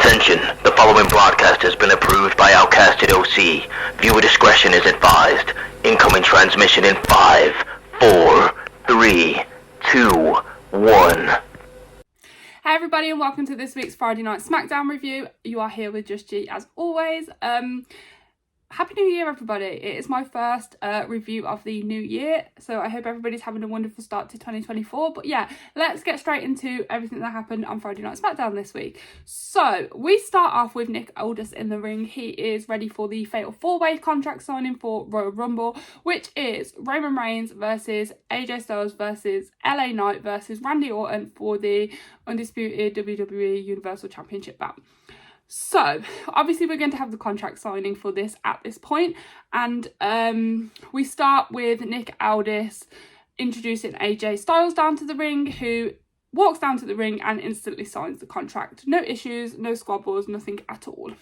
Attention, the following broadcast has been approved by Outcasted OC. Viewer discretion is advised. Incoming transmission in 5, 4, 3, 2, 1. Hey everybody and welcome to this week's Friday Night Smackdown review. You are here with Just G as always. Happy New Year everybody. It is my first review of the new year, so I hope everybody's having a wonderful start to 2024. But yeah, let's get straight into everything that happened on Friday Night Smackdown this week. So we start off with Nick Aldis in the ring. He is ready for the Fatal 4-Way contract signing for Royal Rumble, which is Roman Reigns versus AJ Styles versus LA Knight versus Randy Orton for the undisputed WWE Universal Championship belt. So, obviously we're going to have the contract signing for this at this point, and we start with Nick Aldis introducing AJ Styles down to the ring, who walks down to the ring and instantly signs the contract. No issues, no squabbles, nothing at all.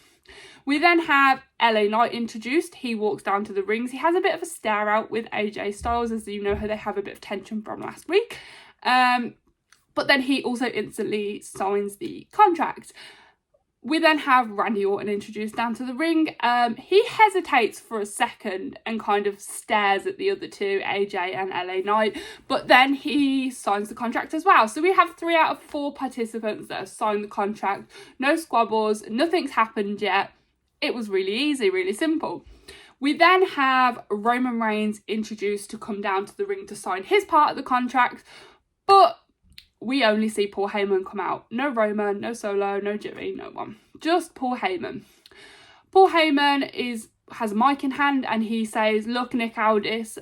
We then have LA Knight introduced. He walks down to the rings. He has a bit of a stare out with AJ Styles, as you know how they have a bit of tension from last week. But then he also instantly signs the contract. We then have Randy Orton introduced down to the ring. He hesitates for a second and kind of stares at the other two, AJ and LA Knight, but then he signs the contract as well. So we have 3 out of 4 participants that have signed the contract. No squabbles, nothing's happened yet. It was really easy, really simple. We then have Roman Reigns introduced to come down to the ring to sign his part of the contract, but we only see Paul Heyman come out. No Roman, no Solo, no Jimmy, no one. Just Paul Heyman. Paul Heyman has a mic in hand and he says, look, Nick Aldis,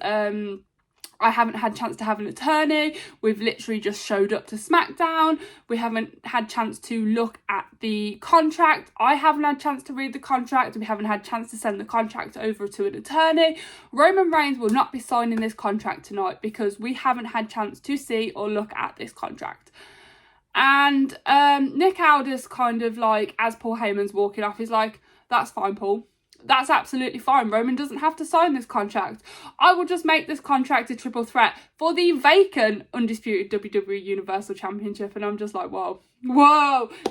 I haven't had a chance to have an attorney. We've literally just showed up to SmackDown. We haven't had a chance to look at the contract. I haven't had a chance to read the contract. We haven't had a chance to send the contract over to an attorney. Roman Reigns will not be signing this contract tonight because we haven't had a chance to see or look at this contract. And Nick Aldis kind of like, as Paul Heyman's walking off, he's like, that's fine, Paul. That's absolutely fine. Roman doesn't have to sign this contract. I will just make this contract a triple threat for the vacant undisputed WWE Universal Championship. And I'm just like, whoa.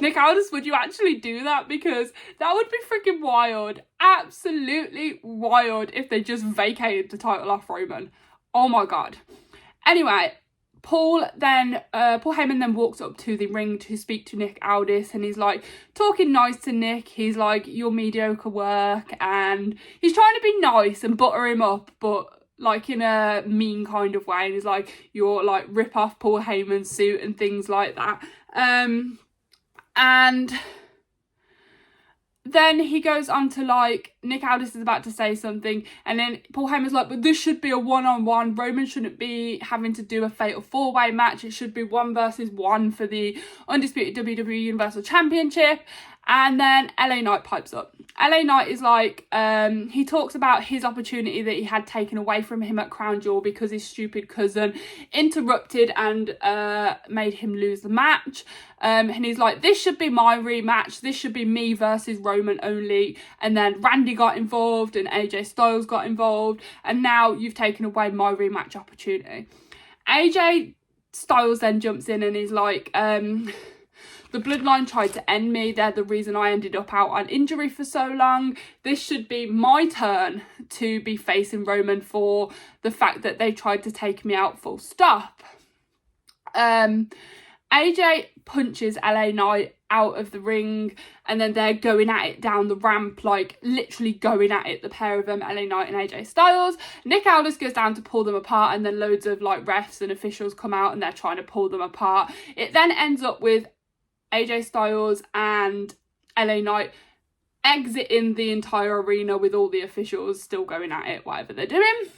Nick Aldis, would you actually do that? Because that would be freaking wild. Absolutely wild if they just vacated the title off Roman. Oh my God. Anyway, Paul Heyman then walks up to the ring to speak to Nick Aldis, and he's like talking nice to Nick. He's like, you're mediocre work, and he's trying to be nice and butter him up, but like in a mean kind of way. And he's like, you're like rip off Paul Heyman's suit and things like that. And then he goes on to like, Nick Aldis is about to say something, and then Paul Heyman's like, but this should be a one-on-one. Roman shouldn't be having to do a fatal 4-way match. It should be 1 versus 1 for the undisputed WWE Universal Championship. And then LA Knight pipes up. LA Knight is like, he talks about his opportunity that he had taken away from him at Crown Jewel because his stupid cousin interrupted and made him lose the match. And he's like, this should be my rematch. This should be me versus Roman only. And then Randy got involved and AJ Styles got involved. And now you've taken away my rematch opportunity. AJ Styles then jumps in and he's like, the bloodline tried to end me. They're the reason I ended up out on injury for so long. This should be my turn to be facing Roman for the fact that they tried to take me out, full stop. AJ punches LA Knight out of the ring, and then they're going at it down the ramp, like literally going at it, the pair of them, LA Knight and AJ Styles. Nick Aldis goes down to pull them apart, and then loads of like refs and officials come out and they're trying to pull them apart. It then ends up with AJ Styles and LA Knight exiting the entire arena with all the officials still going at it, whatever they're doing.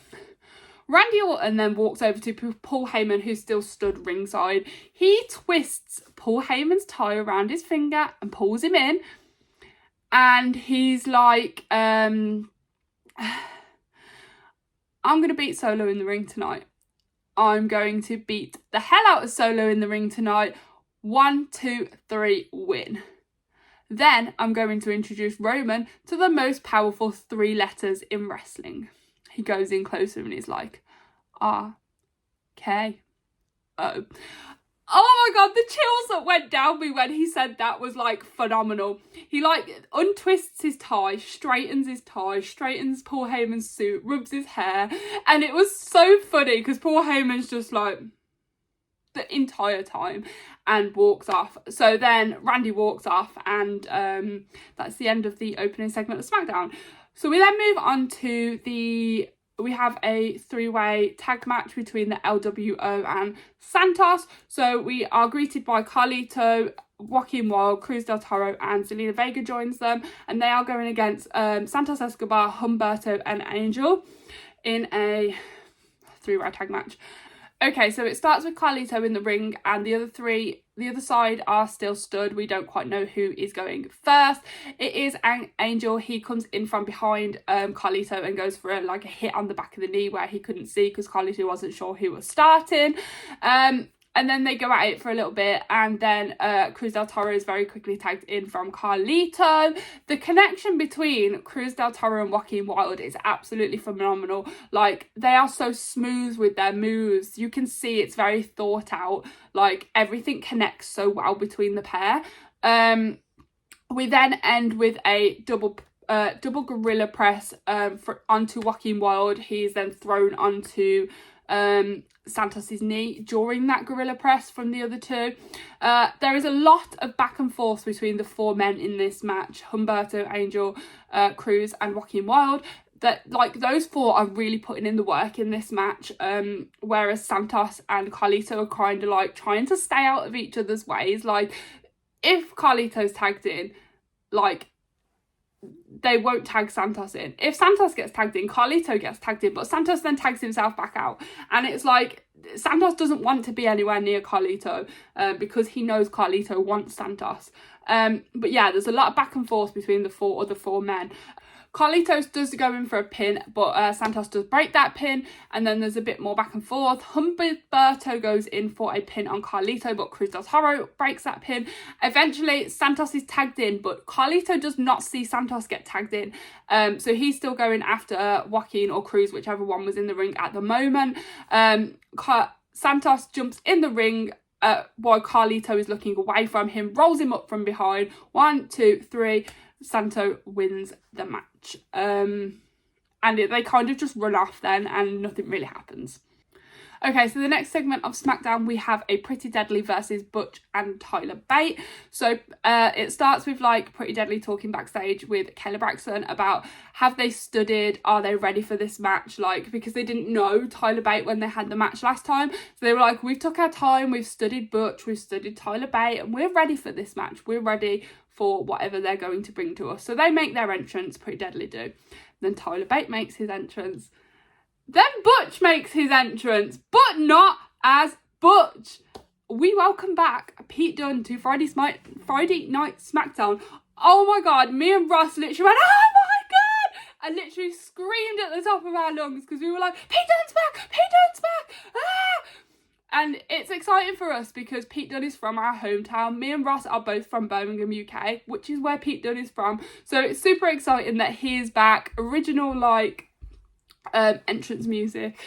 Randy Orton then walks over to Paul Heyman, who's still stood ringside. He twists Paul Heyman's tie around his finger and pulls him in. And he's like, I'm going to beat Solo in the ring tonight. I'm going to beat the hell out of Solo in the ring tonight. 1, 2, 3, win. Then I'm going to introduce Roman to the most powerful 3 letters in wrestling. He goes in closer and he's like, R-K-O. Oh my god, the chills that went down me when he said that was like phenomenal. He like untwists his tie, straightens Paul Heyman's suit, rubs his hair, and it was so funny because Paul Heyman's just like the entire time and walks off. So then Randy walks off, and that's the end of the opening segment of SmackDown. So we then move on to we have a three-way tag match between the LWO and Santos. So we are greeted by Carlito, Joaquin Wilde, Cruz del Toro and Zelina Vega joins them, and they are going against Santos Escobar, Humberto and Angel in a three-way tag match. Okay, so it starts with Carlito in the ring, and the other side are still stood. We don't quite know who is going first. It is Angel. He comes in from behind Carlito and goes for a hit on the back of the knee where he couldn't see because Carlito wasn't sure who was starting. And then they go at it for a little bit, and then Cruz del Toro is very quickly tagged in from Carlito. The connection between Cruz del Toro and Joaquin Wilde is absolutely phenomenal. Like, they are so smooth with their moves. You can see it's very thought out. Like, everything connects so well between the pair. We then end with a double gorilla press onto Joaquin Wilde. He's then thrown onto Santos's knee during that gorilla press from the other two. There is a lot of back and forth between the four men in this match, Humberto, Angel, Cruz and Joaquin Wilde. That those four are really putting in the work in this match, whereas Santos and Carlito are kind of trying to stay out of each other's ways. Like, if Carlito's tagged in, they won't tag Santos in. If Santos gets tagged in, Carlito gets tagged in, but Santos then tags himself back out. And it's like, Santos doesn't want to be anywhere near Carlito because he knows Carlito wants Santos. But yeah, there's a lot of back and forth between the other four men. Carlitos does go in for a pin, but Santos does break that pin, and then there's a bit more back and forth. Humberto goes in for a pin on Carlito, but Cruz del Toro breaks that pin. Eventually, Santos is tagged in, but Carlito does not see Santos get tagged in. So he's still going after Joaquin or Cruz, whichever one was in the ring at the moment. Santos jumps in the ring while Carlito is looking away from him, rolls him up from behind. 1, 2, 3. Santo wins the match. And they kind of just run off then, and nothing really happens. Okay, so the next segment of SmackDown, we have a Pretty Deadly versus Butch and Tyler Bate. So it starts with Pretty Deadly talking backstage with Kayla Braxton about, have they studied, are they ready for this match? Because they didn't know Tyler Bate when they had the match last time. So they were like, we've took our time, we've studied Butch, we've studied Tyler Bate, and we're ready for this match. We're ready for whatever they're going to bring to us. So they make their entrance, Pretty Deadly do. Then Tyler Bate makes his entrance. Then Butch makes his entrance, but not as Butch. We welcome back Pete Dunne to Friday Night SmackDown. Oh my god, me and Ross literally went, oh my god! And literally screamed at the top of our lungs because we were like, Pete Dunne's back! Pete Dunne's back! Ah! And it's exciting for us because Pete Dunne is from our hometown. Me and Ross are both from Birmingham, UK, which is where Pete Dunne is from. So it's super exciting that he is back. Original, entrance music.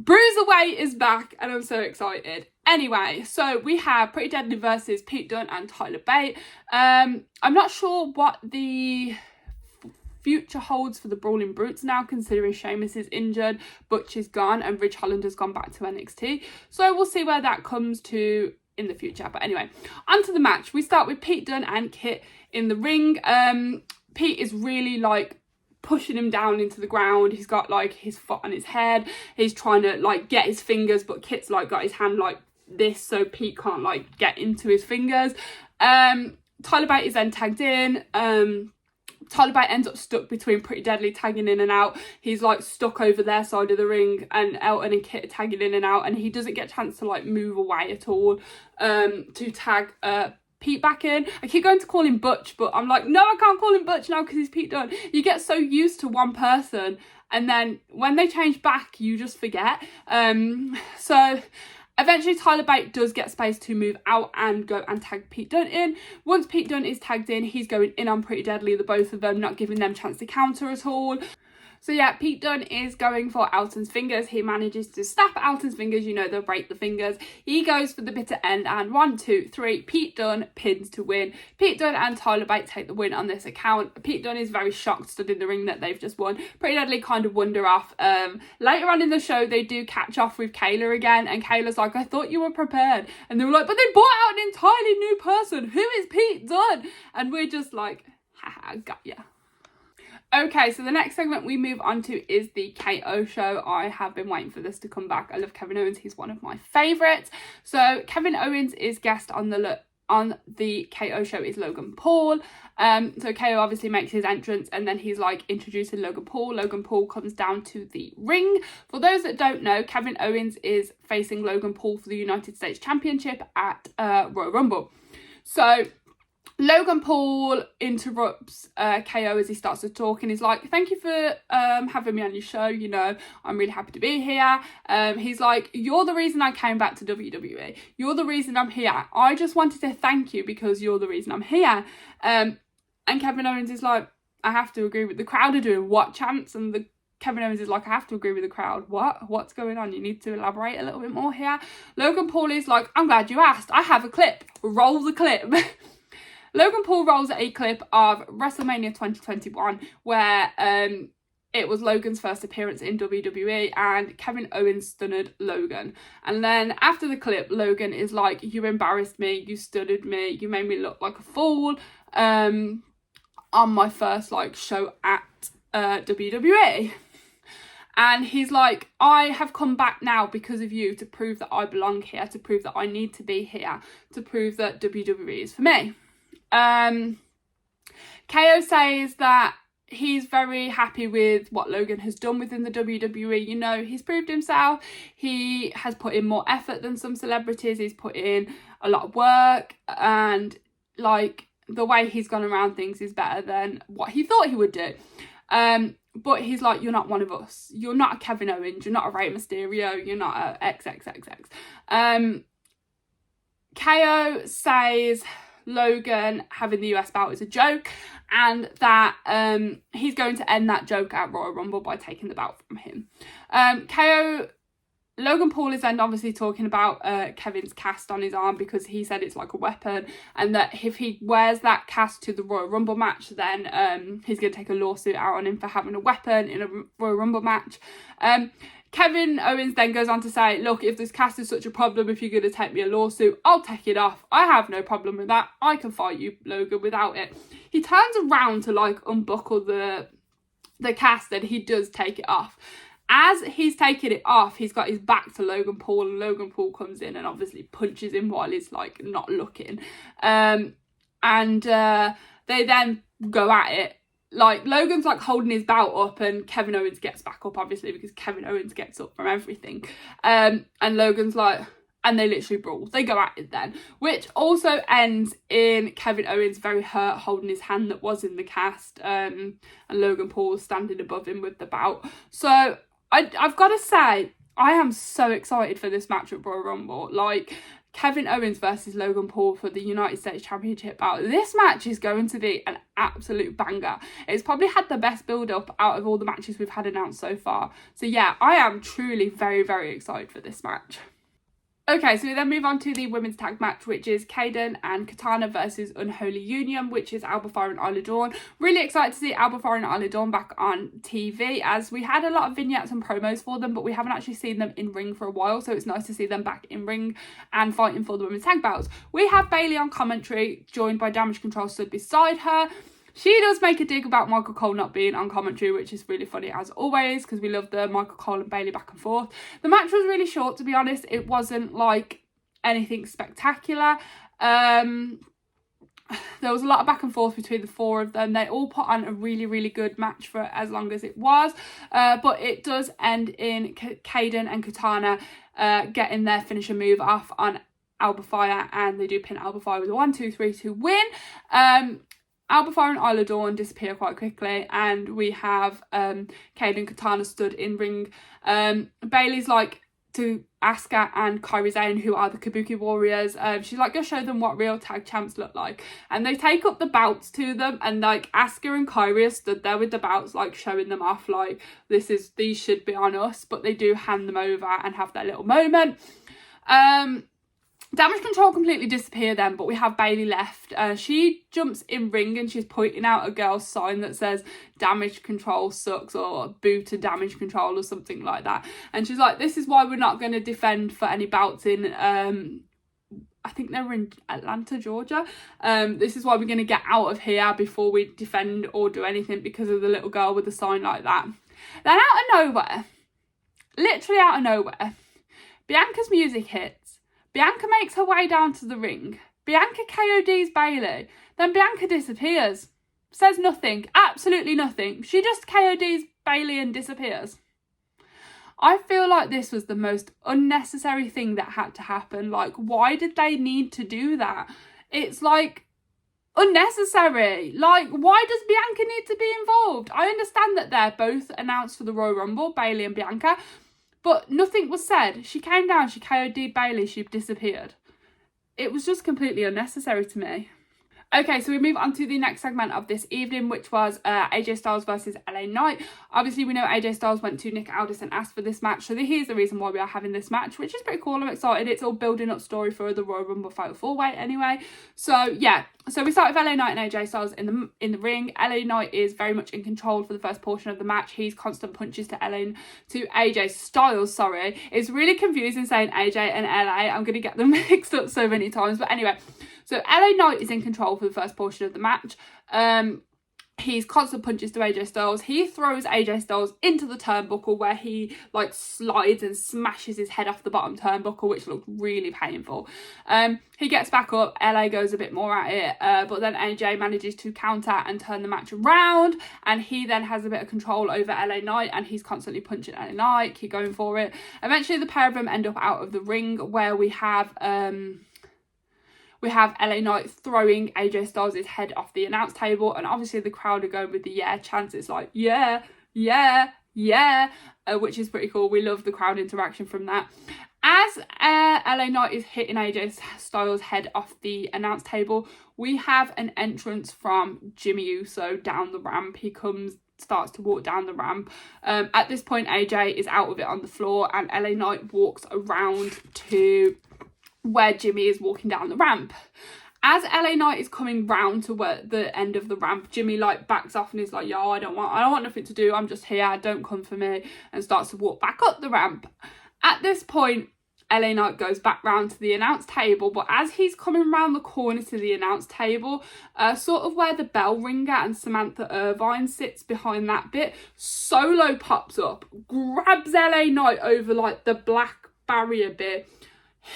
BRUSIERWEIGHT is back, and I'm so excited. Anyway, so we have Pretty Deadly versus Pete Dunne and Tyler Bate. I'm not sure what the future holds for the Brawling Brutes now, considering Sheamus is injured, Butch is gone, and Ridge Holland has gone back to NXT. So we'll see where that comes to in the future. But anyway, on to the match. We start with Pete Dunne and Kit in the ring. Pete is really pushing him down into the ground. He's got his foot on his head. He's trying to get his fingers, but Kit's got his hand like this, so Pete can't get into his fingers. Tyler Bate is then tagged in. Tyler Bate ends up stuck between Pretty Deadly tagging in and out. He's stuck over their side of the ring, and Elton and Kit are tagging in and out, and he doesn't get a chance to move away at all to tag Pete back in. I keep going to call him Butch, but I'm like, no, I can't call him Butch now because he's Pete Dunne. You get so used to one person, and then when they change back, you just forget. So eventually Tyler Bate does get space to move out and go and tag Pete Dunne in. Once Pete Dunne is tagged in, he's going in on Pretty Deadly, the both of them, not giving them a chance to counter at all. So yeah, Pete Dunne is going for Alton's fingers. He manages to snap Alton's fingers, you know, they'll break the fingers. He goes for the bitter end, and 1, 2, 3, Pete Dunne pins to win. Pete Dunne and Tyler Bate take the win on this account. Pete Dunne is very shocked, stood in the ring, that they've just won. Pretty Deadly kind of wander off. Later on in the show, they do catch off with Kayla again, and Kayla's like, I thought you were prepared. And they were like, but they brought out an entirely new person. Who is Pete Dunne? And we're just like, haha, got ya. Okay, so the next segment we move on to is the KO show. I have been waiting for this to come back. I love Kevin Owens. He's one of my favourites. So Kevin Owens is guest on the KO show is Logan Paul. So KO obviously makes his entrance, and then he's like introducing Logan Paul. Logan Paul comes down to the ring. For those that don't know, Kevin Owens is facing Logan Paul for the United States Championship at Royal Rumble. So Logan Paul interrupts KO as he starts to talk, and he's like, thank you for having me on your show, you know, I'm really happy to be here. He's like, you're the reason I came back to WWE. You're the reason I'm here. I just wanted to thank you because you're the reason I'm here. And Kevin Owens is like, I have to agree with the crowd are doing what chants? And Kevin Owens is like, I have to agree with the crowd. What's going on? You need to elaborate a little bit more here. Logan Paul is like, I'm glad you asked. I have a clip. Roll the clip. Logan Paul rolls a clip of WrestleMania 2021 where it was Logan's first appearance in WWE, and Kevin Owens stunned Logan. And then after the clip, Logan is like, you embarrassed me, you stunned me, you made me look like a fool on my first like show at WWE. And he's like, I have come back now because of you, to prove that I belong here, to prove that I need to be here, to prove that WWE is for me. KO says that he's very happy with what Logan has done within the WWE. You know, he's proved himself. He has put in more effort than some celebrities. He's put in a lot of work, and like the way he's gone around things is better than what he thought he would do. But he's like, you're not one of us. You're not a Kevin Owens. You're not a Rey Mysterio. You're not a XXXX. KO says Logan having the US bout is a joke, and that he's going to end that joke at Royal Rumble by taking the belt from him. Logan Paul is then obviously talking about Kevin's cast on his arm, because he said it's like a weapon, and that if he wears that cast to the Royal Rumble match, then he's going to take a lawsuit out on him for having a weapon in a Royal Rumble match. Kevin Owens then goes on to say, look, if this cast is such a problem, if you're going to take me a lawsuit, I'll take it off. I have no problem with that. I can fight you, Logan, without it. He turns around to like unbuckle the cast, and he does take it off. As he's taking it off, he's got his back to Logan Paul, and Logan Paul comes in and obviously punches him while he's like not looking. They then go at it. Like, Logan's like holding his belt up, and Kevin Owens gets back up, obviously, because Kevin Owens gets up from everything. And Logan's like, and they literally brawl. They go at it then, which also ends in Kevin Owens very hurt, holding his hand that was in the cast, and Logan Paul standing above him with the belt. So I've got to say, I am so excited for this match at Royal Rumble. Like, Kevin Owens versus Logan Paul for the United States Championship bout. This match is going to be an absolute banger. It's probably had the best build-up out of all the matches we've had announced so far. So yeah, I am truly very, very excited for this match. Okay, so we then move on to the women's tag match, which is Kaden and Katana versus Unholy Union, which is Alba Fyre and Isla Dawn. Really excited to see Alba Fyre and Isla Dawn back on TV, as we had a lot of vignettes and promos for them, but we haven't actually seen them in ring for a while, so it's nice to see them back in ring and fighting for the women's tag belts. We have Bayley on commentary, joined by Damage Control stood beside her. She does make a dig about Michael Cole not being on commentary, which is really funny as always, because we love the Michael Cole and Bayley back and forth. The match was really short, to be honest. It wasn't like anything spectacular. There was a lot of back and forth between the four of them. They all put on a really, really good match for as long as it was. But it does end in Kaden and Katana getting their finisher move off on Alba Fyre, and they do pin Alba Fyre with a 1, 2, 3 to win. Alba Fyre and Isla Dawn disappear quite quickly, and we have Kaden and Katana stood in ring. Bayley's like to Asuka and Kairi Sane, who are the Kabuki Warriors. She's like, go show them what real tag champs look like. And they take up the belts to them, and like Asuka and Kairi are stood there with the belts, like showing them off, like these should be on us, but they do hand them over and have their little moment. Damage Control completely disappear then, but we have Bayley left. She jumps in ring and she's pointing out a girl's sign that says Damage Control sucks, or boo to Damage Control, or something like that. And she's like, this is why we're not going to defend for any bouts in, I think they were in Atlanta, Georgia. This is why we're going to get out of here before we defend or do anything, because of the little girl with the sign like that. Then out of nowhere, literally out of nowhere, Bianca's music hits. Bianca makes her way down to the ring. Bianca KODs Bayley. Then Bianca disappears. Says nothing. Absolutely nothing. She just KODs Bayley and disappears. I feel like this was the most unnecessary thing that had to happen. Like, why did they need to do that? It's like unnecessary. Like, why does Bianca need to be involved? I understand that they're both announced for the Royal Rumble, Bayley and Bianca. But nothing was said. She came down, she KO'd Bayley, she disappeared. It was just completely unnecessary to me. Okay, so we move on to the next segment of this evening, which was AJ Styles versus LA Knight. Obviously, we know AJ Styles went to Nick Aldis and asked for this match, so here's the reason why we are having this match, which is pretty cool. I'm excited. It's all building up story for the Royal Rumble Fatal 4-Way anyway. So, yeah. So we start with LA Knight and AJ Styles in the ring. LA Knight is very much in control for the first portion of the match. He's constant punches to AJ Styles, sorry. It's really confusing saying AJ and LA. I'm going to get them mixed up so many times. But anyway, so LA Knight is in control for the first portion of the match. He's constant punches to AJ Styles. He throws AJ Styles into the turnbuckle, where he like slides and smashes his head off the bottom turnbuckle, which looked really painful. He gets back up. LA goes a bit more at it, but then AJ manages to counter and turn the match around, and he then has a bit of control over LA Knight, and he's constantly punching LA Knight, keep going for it. Eventually, the pair of them end up out of the ring, where we have LA Knight throwing AJ Styles' head off the announce table, and obviously the crowd are going with the yeah chants. It's like, yeah, yeah, yeah, which is pretty cool. We love the crowd interaction from that. As LA Knight is hitting AJ Styles' head off the announce table, we have an entrance from Jimmy Uso down the ramp. He starts to walk down the ramp. At this point, AJ is out of it on the floor, and LA Knight walks around to where Jimmy is walking down the ramp. As LA Knight is coming round to where the end of the ramp, Jimmy like backs off and is like, yo, I don't want nothing to do, I'm just here, don't come for me, and starts to walk back up the ramp. At this point, LA Knight goes back round to the announce table, but as he's coming round the corner to the announce table, sort of where the bell ringer and Samantha Irvine sits behind that bit, Solo pops up, grabs LA Knight over like the black barrier bit,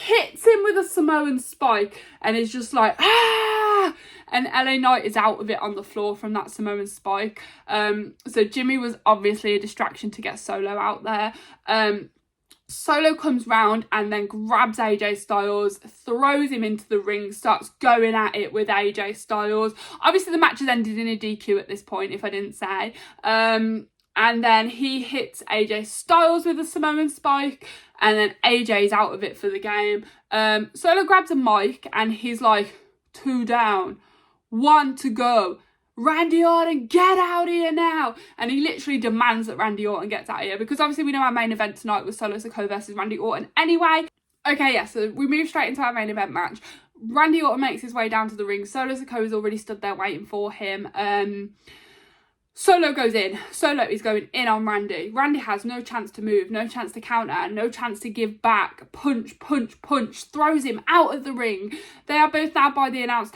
hits him with a Samoan spike, and is just like, ah! And LA Knight is out of it on the floor from that Samoan spike. So Jimmy was obviously a distraction to get Solo out there. Solo comes round and then grabs AJ Styles, throws him into the ring, starts going at it with AJ Styles. Obviously the match has ended in a DQ at this point, if I didn't say. And then he hits AJ Styles with a Samoan spike, and then AJ's out of it for the game. Solo grabs a mic and he's like, 2 down, 1 to go. Randy Orton, get out of here now. And he literally demands that Randy Orton gets out of here, because obviously we know our main event tonight was Solo Sikoa versus Randy Orton anyway. Okay, yeah, so we move straight into our main event match. Randy Orton makes his way down to the ring. Solo Sikoa is already stood there waiting for him. Solo goes in. Solo is going in on Randy. Randy has no chance to move, no chance to counter, no chance to give back. Punch, punch, punch. Throws him out of the ring. They are both now by the announce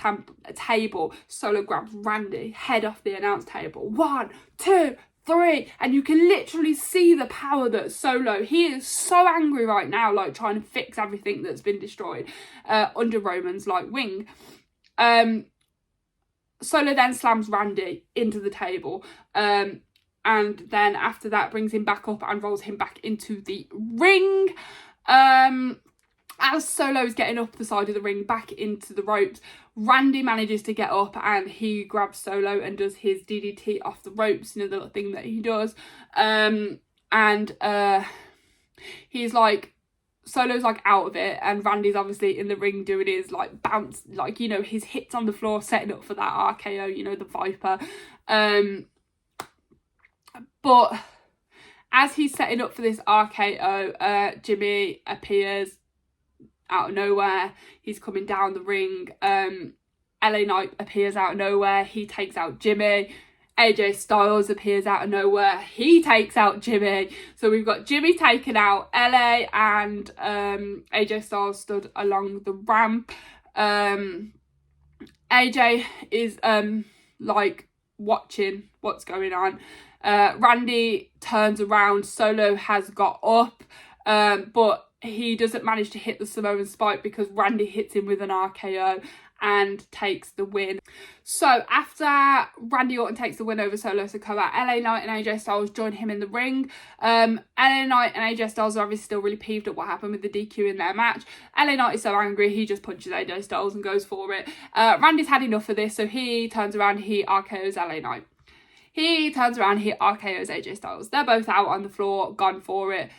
table. Solo grabs Randy, head off the announce table. 1, 2, 3. And you can literally see the power that Solo, he is so angry right now, like trying to fix everything that's been destroyed under Roman's like wing. Solo then slams Randy into the table, and then after that brings him back up and rolls him back into the ring. As Solo is getting up the side of the ring back into the ropes, Randy manages to get up and he grabs Solo and does his DDT off the ropes, you know, the little thing that he does. And he's like, Solo's like out of it, and Randy's obviously in the ring doing his like bounce, like, you know, his hits on the floor, setting up for that RKO, you know, the Viper. But as he's setting up for this RKO, Jimmy appears out of nowhere. He's coming down the ring. LA Knight appears out of nowhere. He takes out Jimmy. AJ Styles appears out of nowhere. He takes out Jimmy. So we've got Jimmy taken out. LA and AJ Styles stood along the ramp. AJ is like watching what's going on. Randy turns around. Solo has got up, but he doesn't manage to hit the Samoan spike because Randy hits him with an RKO and takes the win. So after Randy Orton takes the win over Solo Sikoa, LA Knight and AJ Styles join him in the ring. LA Knight and AJ Styles are obviously still really peeved at what happened with the DQ in their match. LA Knight is so angry, he just punches AJ Styles and goes for it. Randy's had enough of this, so he turns around, he RKOs LA Knight. He turns around, he RKOs AJ Styles. They're both out on the floor, gone for it.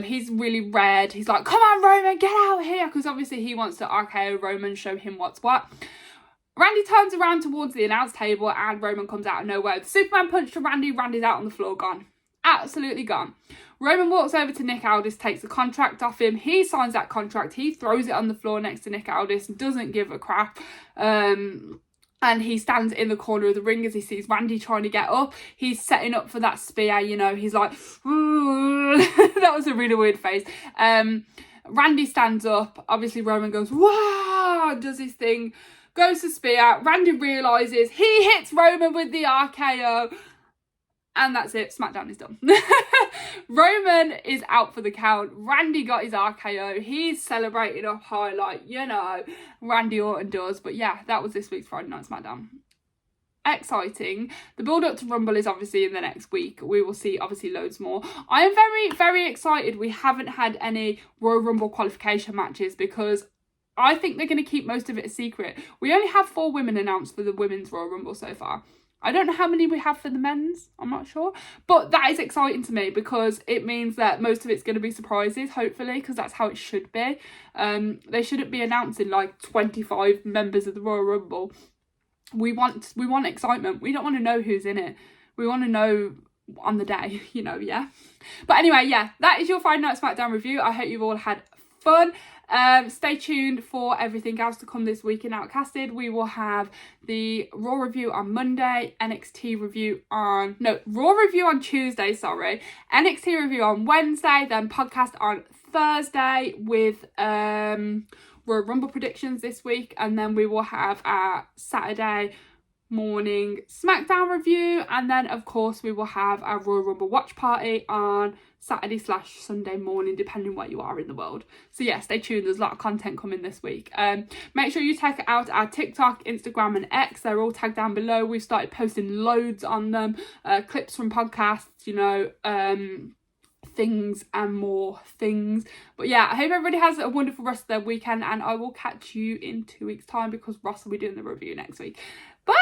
He's really red. He's like, come on, Roman, get out here. Because obviously he wants to RKO Roman, show him what's what. Randy turns around towards the announce table and Roman comes out of nowhere. The Superman punch to Randy. Randy's out on the floor, gone. Absolutely gone. Roman walks over to Nick Aldis, takes the contract off him. He signs that contract. He throws it on the floor next to Nick Aldis and doesn't give a crap. And he stands in the corner of the ring as he sees Randy trying to get up. He's setting up for that spear, you know. He's like, that was a really weird face. Randy stands up. Obviously, Roman goes, wow, does his thing, goes to spear. Randy realises he hits Roman with the RKO. And that's it. SmackDown is done. Roman is out for the count. Randy got his RKO. He's celebrating up high like, you know, Randy Orton does. But yeah, that was this week's Friday Night SmackDown. Exciting. The build up to Rumble is obviously in the next week. We will see obviously loads more. I am very, very excited. We haven't had any Royal Rumble qualification matches because I think they're going to keep most of it a secret. We only have 4 women announced for the Women's Royal Rumble so far. I don't know how many we have for the men's, I'm not sure. But that is exciting to me because it means that most of it's going to be surprises, hopefully, because that's how it should be. They shouldn't be announcing like 25 members of the Royal Rumble. We want excitement. We don't want to know who's in it. We want to know on the day, you know, yeah. But anyway, yeah, that is your Friday Night SmackDown review. I hope you've all had fun. Stay tuned for everything else to come this week in Outcasted. We will have the Raw review on Monday, Raw review on Tuesday, NXT review on Wednesday, then podcast on Thursday with Royal Rumble predictions this week, and then we will have our Saturday morning SmackDown review, and then of course we will have our Royal Rumble watch party on Saturday/Sunday morning, depending where you are in the world. So yeah, stay tuned, there's a lot of content coming this week. Make sure you check out our TikTok, Instagram and X. They're all tagged down below. We've started posting loads on them, clips from podcasts, you know, things and more things. But yeah, I hope everybody has a wonderful rest of their weekend, and I will catch you in 2 weeks time because Ross will be doing the review next week. Bye.